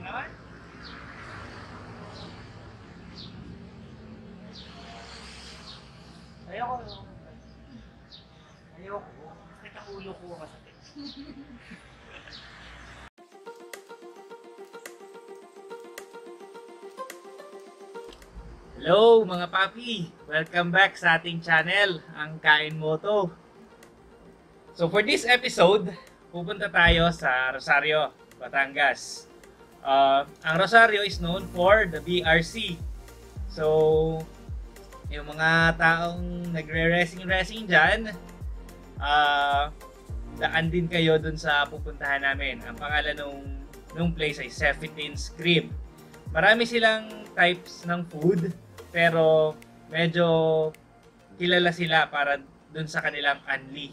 naman. Ayoko. Bakit ang ulo ko masakit? Hello mga papi! Welcome back sa ating channel, ang Kain Moto. So for this episode, pupunta tayo sa Rosario, Batangas. Ang Rosario is known for the BRC. So, yung mga taong nagre-racing dyan, daan din kayo dun sa pupuntahan namin. Ang pangalan nung place ay Sefetin's Crib. Marami silang types ng food, pero medyo kilala sila para dun sa kanilang unli.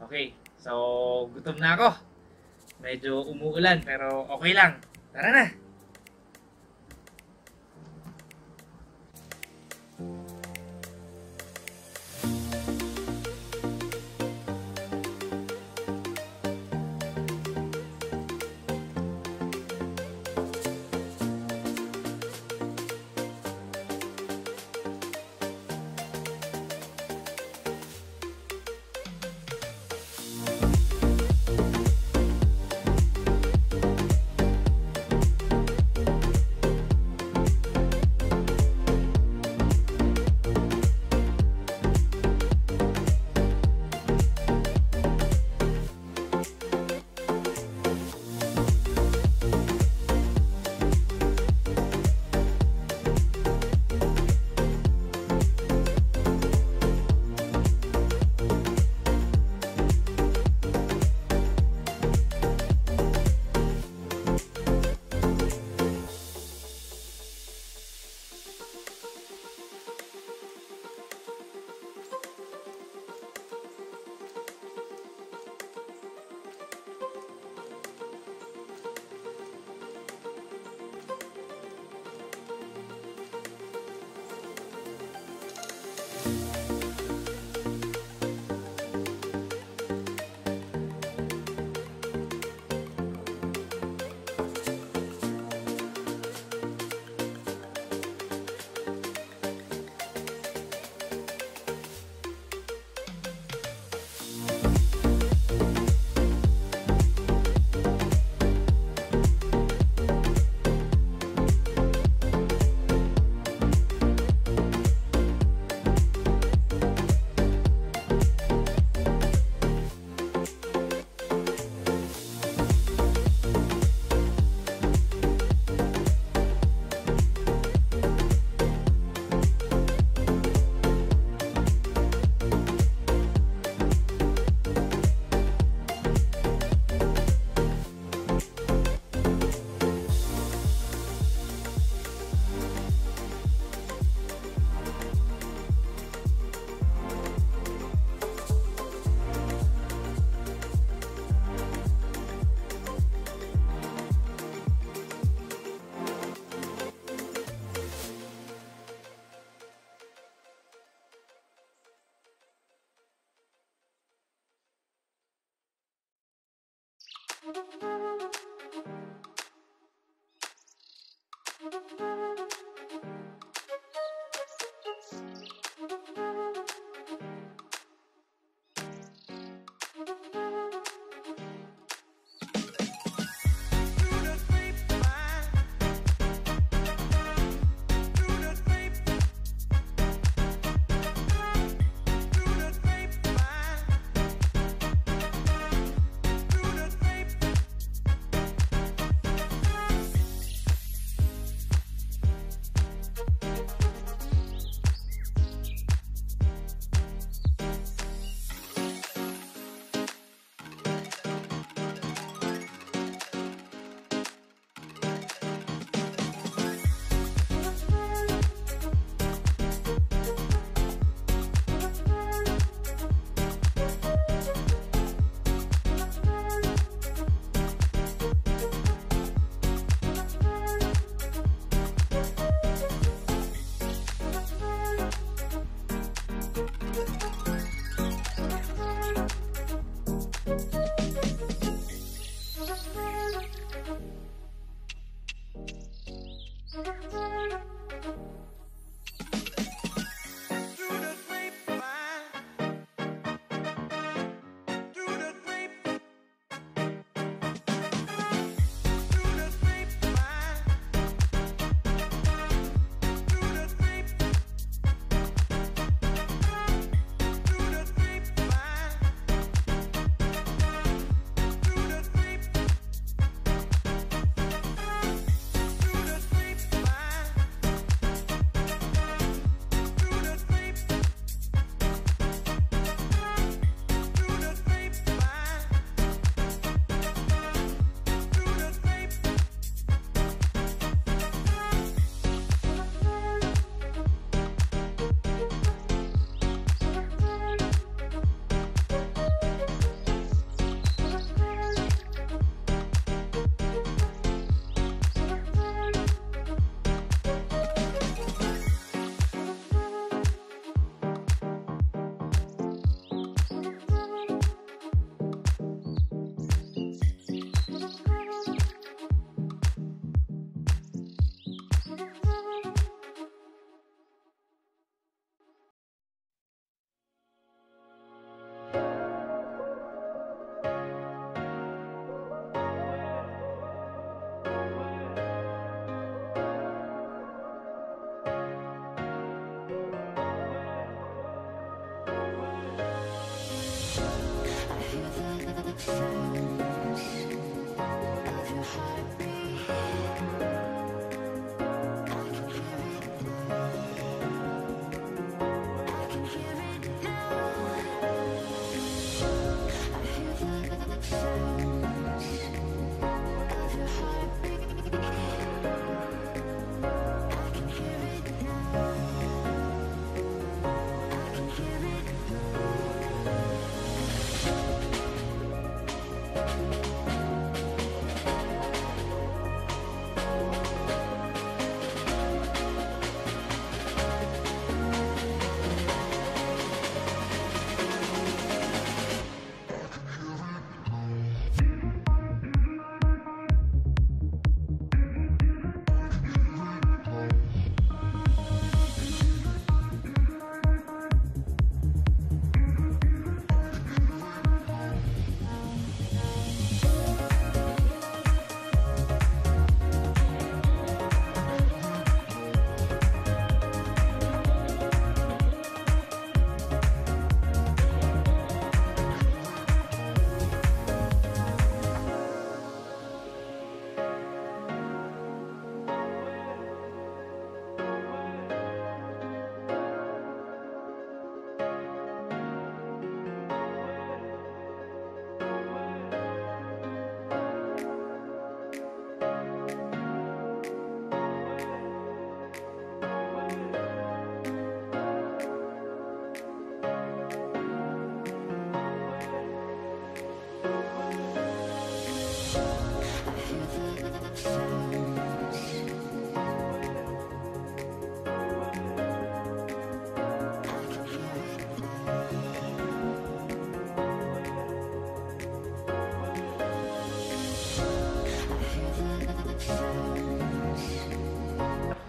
Okay, so gutom na ako. Medyo umuulan pero okay lang. Tara na!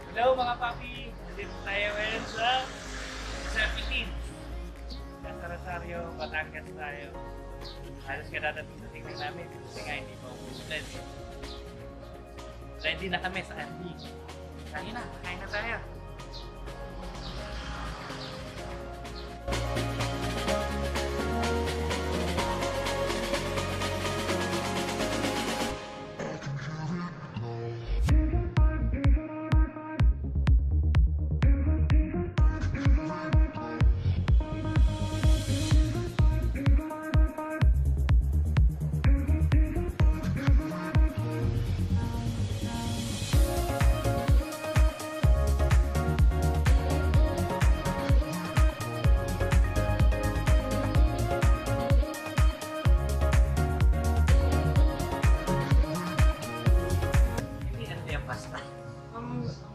Hello mga papi! Dito tayo ngayon sa 17. Nasa Rosario, Batangas tayo. Halos kadadating sa tingnan namin kasi nga hindi pa umuulan. Ready na kami sa Andy. Kaya na, kain na tayo.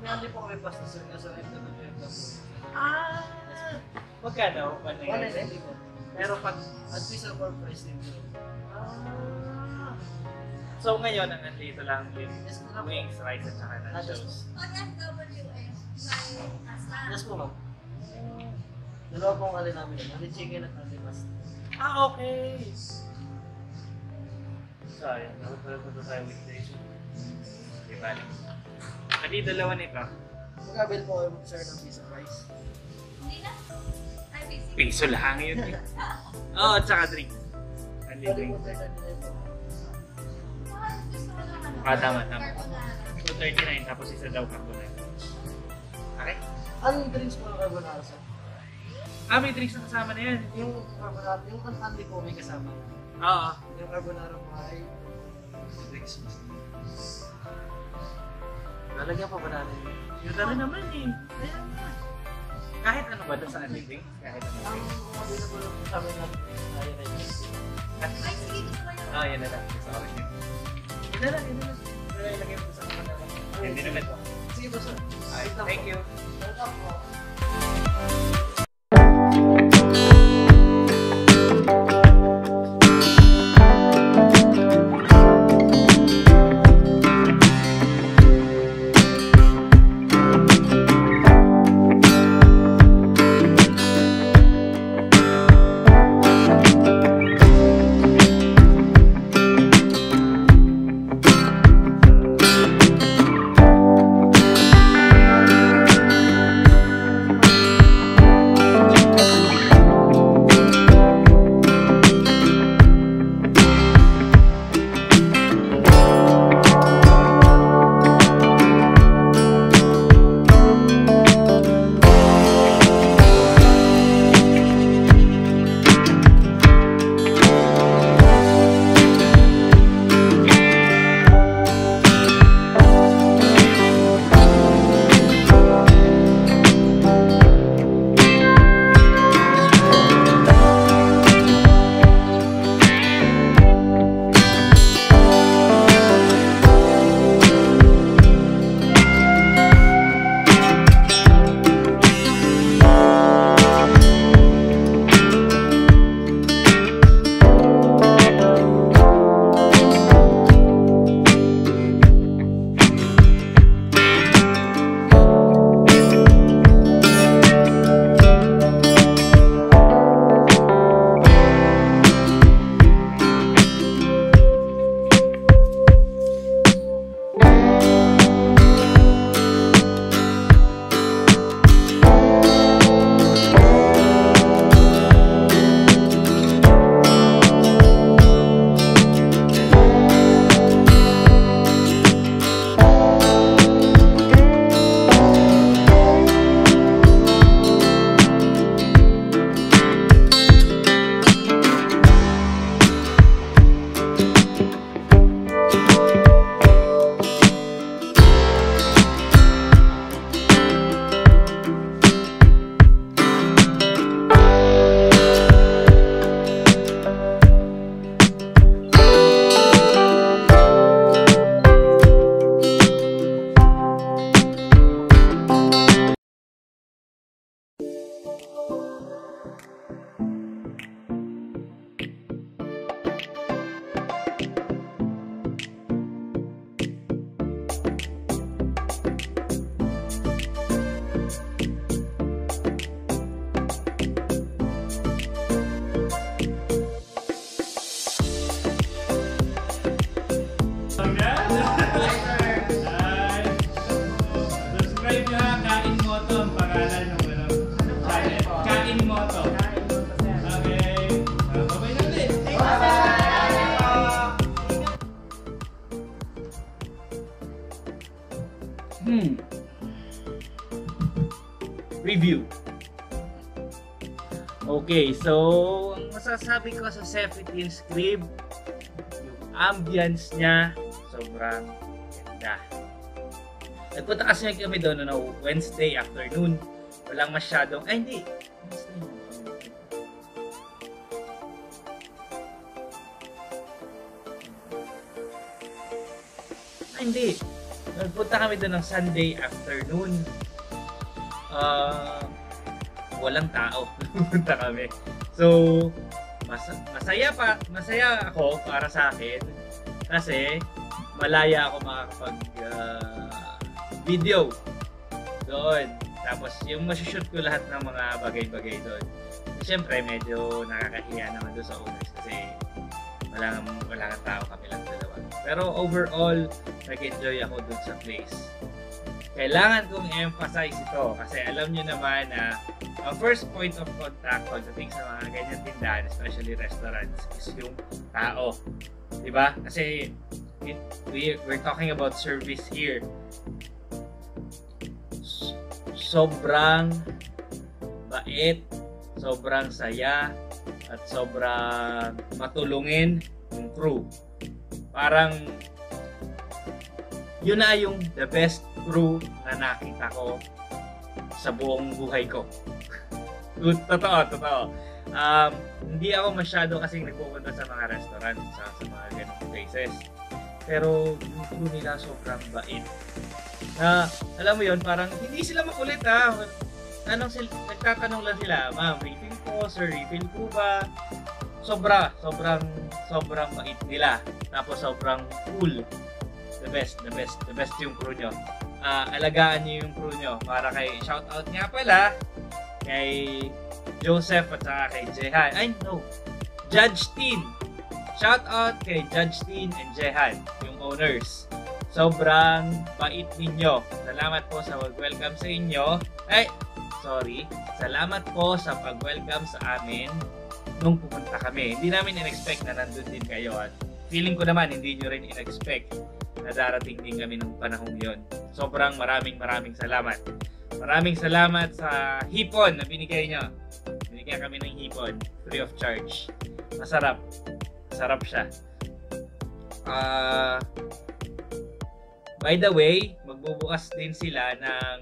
Hindi po kami basta sir kasi FWF na po. Magkano? 190 po. Pero pag... At least ang core price din po. So ngayon, ang nandito lang yung Yes, ma'am. wings, rice at saka nachos. Yes po ma'am. Dalawa pong alin namin yun. Only chicken at only pasta. Okay! So ayun, dapat pala punta tayo weekdays. Di balik. Pwede dalawa nito. Mag-avail po kayo sir ng piece of rice. Piso lang yun. Oo, at saka drink. Only Pwede drink. po sir na po. Tama. 239, tapos isa daw carbonara. Okay? Anong drinks po ng carbonara sir? May drinks na kasama na yan. Yung carbonara, yung candy po may kasama. Oo. Yung carbonara po ay drinks mas. Lalagyan pa ba natin? Yung dami naman eh. Kaya nga. Kahit ano ba ito sa only drink? Kahit ano Ang drink. available lang po sa amin natin ay Yan na lang. Sa orange yun. Yan na lang. Ilagay mo sa kamera. Hindi naman ito. Sige po sir. Thank you. Welcome po. Subscribe nyo ha, Kain Moto ang pangalan ng channel. Kain Moto. Okay. Bye-bye na ulit. Review. Okay, so ang masasabi ko sa Cephitins Crib, yung ambience niya sobrang ganda. Nagpunta kasi kami doon na Wednesday afternoon. Walang masyadong, ay hindi, Wednesday na. Ay hindi, nagpunta kami doon ng Sunday afternoon. Walang tao. Nagpunta kami. So, masaya ako para sa akin kasi malaya ako makakapag video doon. Tapos yung masushoot ko lahat ng mga bagay-bagay doon. Siyempre medyo nakakahiya naman doon sa owners kasi wala nga tao, kami lang dalawa. Pero overall, nag-enjoy ako doon sa place. Kailangan kong emphasize ito kasi alam nyo naman na ang first point of contact pagdating sa mga ganyan tindahan, especially restaurants, is yung tao. Diba? Kasi we're talking about service here. Sobrang bait, sobrang saya, at sobrang matulungin yung crew. Parang yun na yung the best crew na nakita ko sa buong buhay ko. Totoo. Hindi ako masyado kasing nagpupunta sa mga restaurant, sa mga ganong places. Pero yung crew nila sobrang bait. Alam mo yun, parang hindi sila makulit ha. Nagtatanong lang sila, ma'am, refill po, sir, refill po ba? Sobrang bait nila. Tapos sobrang cool. The best yung crew nyo. Alagaan nyo yung crew nyo. Para kay, shoutout nga pala kay Joseph at saka kay Jehan. Judge Teen. Shoutout kay Judge Teen and Jehan, yung owners. Sobrang bait ninyo. Salamat po sa pag-welcome sa inyo. Salamat po sa pag-welcome sa amin nung pupunta kami. Hindi namin in-expect na nandun din kayo at feeling ko naman hindi nyo rin in-expect na darating din kami ng panahong yon. Sobrang maraming salamat. Maraming salamat sa hipon na binigay nyo. Binigyan kami ng hipon, free of charge. Masarap siya. By the way, magbubukas din sila ng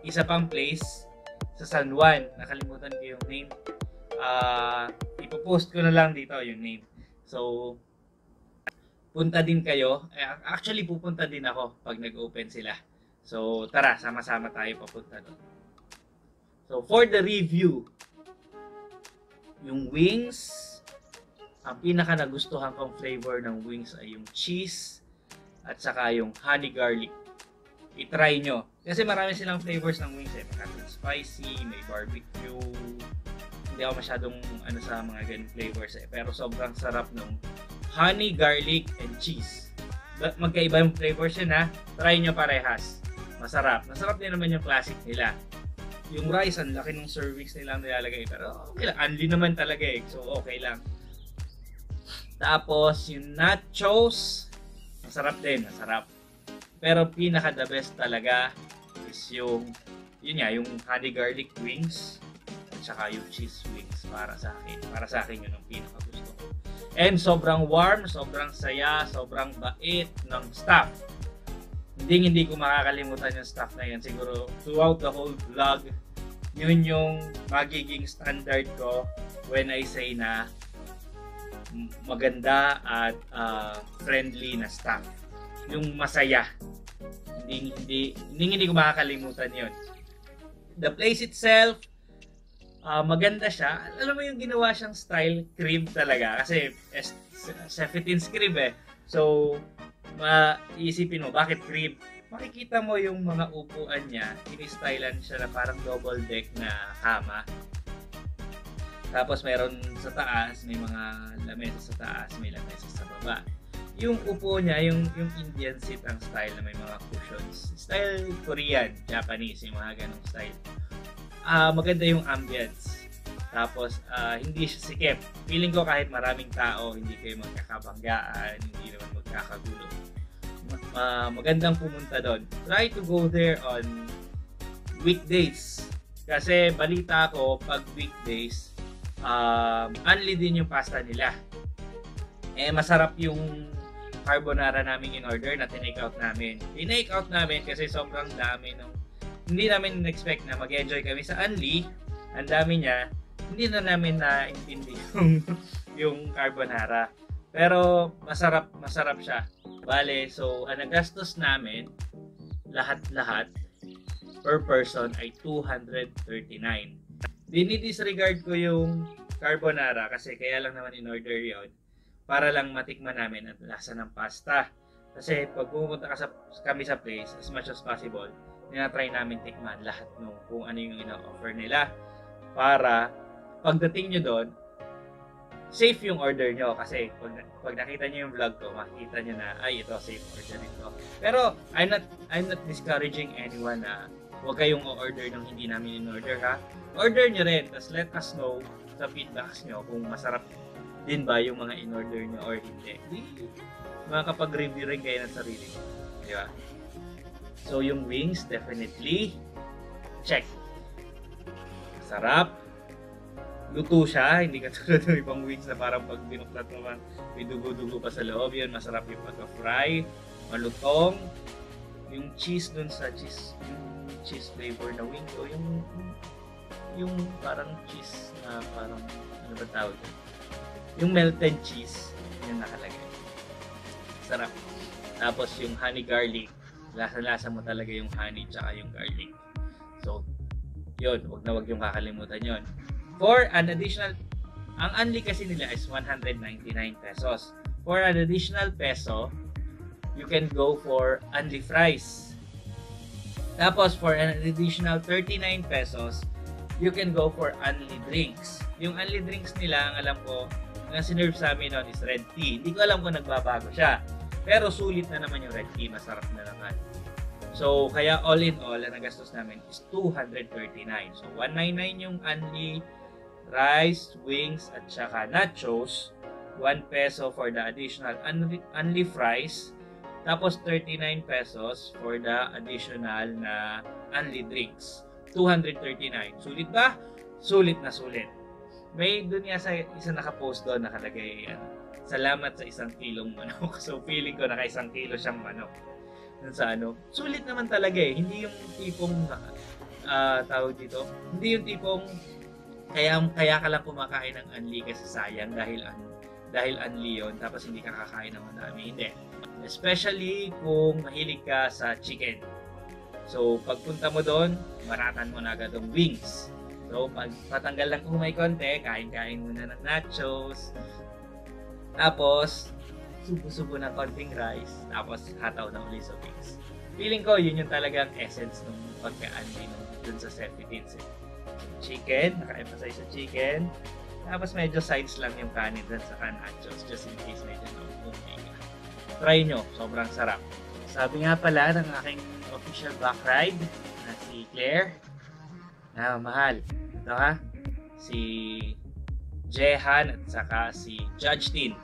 isa pang place sa San Juan. Nakalimutan ko yung name. Ipopost ko na lang dito yung name. So, punta din kayo. Actually, pupunta din ako pag nag-open sila. So, tara, sama-sama tayo papunta doon. So, for the review, yung wings, ang pinaka nagustuhan kong flavor ng wings ay yung cheese at saka yung honey garlic. I-try nyo. Kasi marami silang flavors ng wings eh. May spicy, may barbecue. Hindi ako masyadong sa mga ganyung flavors eh. Pero sobrang sarap ng honey, garlic, and cheese. Magkaiba yung flavors yun ha. Try nyo parehas. Masarap. Masarap din naman yung classic nila. Yung rice, ang laki ng cervix nila ang nilalagay. Pero okay lang. Unli naman talaga eh. So okay lang. Tapos yung nachos, masarap din. Masarap. Pero pinaka the best talaga is yung honey garlic wings at saka yung cheese wings para sa akin. Para sa akin yun ang pinaka gusto ko. And sobrang warm, sobrang saya, sobrang bait ng staff. Hindi ko makakalimutan yung staff na yan. Siguro throughout the whole vlog, yun yung magiging standard ko when I say na maganda at friendly na staff. Yung masaya. Hindi ko makakalimutan yun. The place itself, maganda siya. Alam mo yung ginawa siyang style crib talaga. Kasi Cephitins crib eh. So, iisipin mo, bakit crib? Makikita mo yung mga upuan niya. Ini-stylean siya na parang double deck na kama. Tapos meron sa taas, may mga lamesa sa taas, may lamesa sa baba. yung upo niya, yung Indian seat ang style na may mga cushions. Style Korean, Japanese, yung mga ganong style. Maganda yung ambience. Tapos, hindi siya sikip. Feeling ko kahit maraming tao, hindi kayo magkakabanggaan, hindi naman magkakagulo. Magandang pumunta doon. Try to go there on weekdays. Kasi balita ko, pag weekdays, only din yung pasta nila. Masarap yung carbonara namin in order na tinake out namin. Tinake out namin kasi sobrang dami nung hindi namin expect na mag-enjoy kami sa Anli. Ang dami niya. Hindi na namin naintindi yung carbonara. Pero masarap siya. Bale, so ang nagastos namin lahat-lahat per person ay 239. Dinidisregard ko yung carbonara kasi kaya lang naman in order yon para lang matikman namin ang lasa ng pasta. Kasi pag pumunta kami sa place, as much as possible, tinatry namin tikman lahat nung kung ano yung ina-offer nila para pagdating nyo doon, safe yung order nyo. Kasi pag nakita nyo yung vlog ko, makikita nyo na, ay, ito, safe order ito. Pero, I'm not discouraging anyone na huwag kayong order ng hindi namin in-order, ha? Order nyo rin, tapos let us know sa feedbacks nyo kung masarap din ba yung mga in-order nyo or hindi. Makakapag-review rin kayo ng sarili. Di ba? So, yung wings, definitely, check. Masarap. Luto siya, hindi katulad ng ibang wings na parang pag binuklat naman may dugo-dugo pa sa loob. Yun, masarap yung pagka-fry, malutong. Yung cheese dun sa yung cheese flavor na wing ko, yung parang cheese na parang, ano ba tawag yun? Yung melted cheese, yun nakalagay. Sarap. Tapos yung honey garlic, lasa-lasa mo talaga yung honey tsaka yung garlic. So, yun, wag yung kakalimutan yun. For an additional, ang Anli kasi nila is 199 pesos. For an additional peso, you can go for Anli fries. Tapos for an additional 39 pesos, you can go for Anli drinks. Yung Anli drinks nila, ang alam ko, na sinerve sa amin noon is red tea. Hindi ko alam kung nagbabago siya. Pero sulit na naman yung red tea, masarap na naman. So, kaya all in all, ang nagastos namin is 239. So, 199 yung Anli rice, wings, at saka nachos. 1 peso for the additional Anli fries. Tapos 39 pesos for the additional na Anli drinks. 239. Sulit ba? Sulit na sulit. May doon nga sa isa nakapost doon nakalagay, salamat sa 1 kilong manok. So feeling ko naka 1 kilo siyang manok. Dun sa sulit naman talaga eh. Hindi yung tipong tawag dito. Hindi yung tipong kaya ka lang kumakain ng Anli kasi sayang dahil Anli yun, tapos hindi ka kakain ng madami. Hindi. Especially kung mahilig ka sa chicken. So, pagpunta mo doon, maratan mo na agad ang wings. So, pag patanggal lang kung may konti, kain-kain muna ng nachos. Tapos, subo-subo ng konting rice. Tapos, hataw na ulit sa wings. Feeling ko, yun yung talagang essence ng pagka-Anli dun sa Sefitins. Chicken, naka-emphasize sa chicken. Tapos medyo sides lang yung kanin dun sa nachos just in case medyo na-okay ka. Try nyo, sobrang sarap. Sabi nga pala ng aking official back ride na si Claire, na mahal. Ito ha, si Jehan at saka si Judge Tin.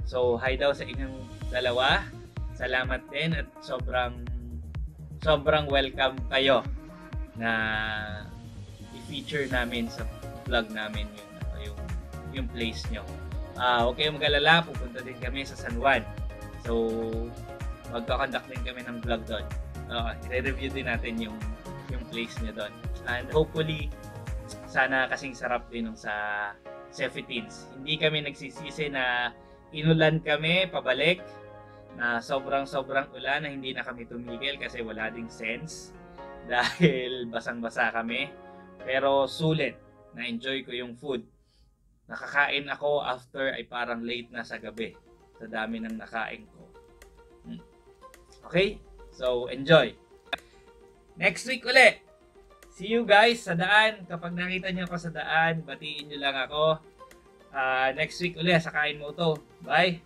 So, hi daw sa inyong dalawa. Salamat din at sobrang welcome kayo na i-feature namin sa vlog namin yung place nyo. Huwag kayong mag-alala, pupunta din kami sa San Juan. So, magkakonduct din kami ng vlog doon. I-review din natin yung place nyo doon. And hopefully, sana kasing sarap din sa Sefitins. Hindi kami nagsisisi na inulan kami pabalik, na sobrang ulan na hindi na kami tumigil kasi wala ding sense dahil basang-basa kami. Pero sulit, na-enjoy ko yung food. Nakakain ako after ay parang late na sa gabi sa dami ng nakain ko. Okay? So, enjoy! Next week ulit! See you guys sa daan. Kapag nakita niyo ako sa daan, batiin niyo lang ako. Next week ulit, sakain mo to. Bye!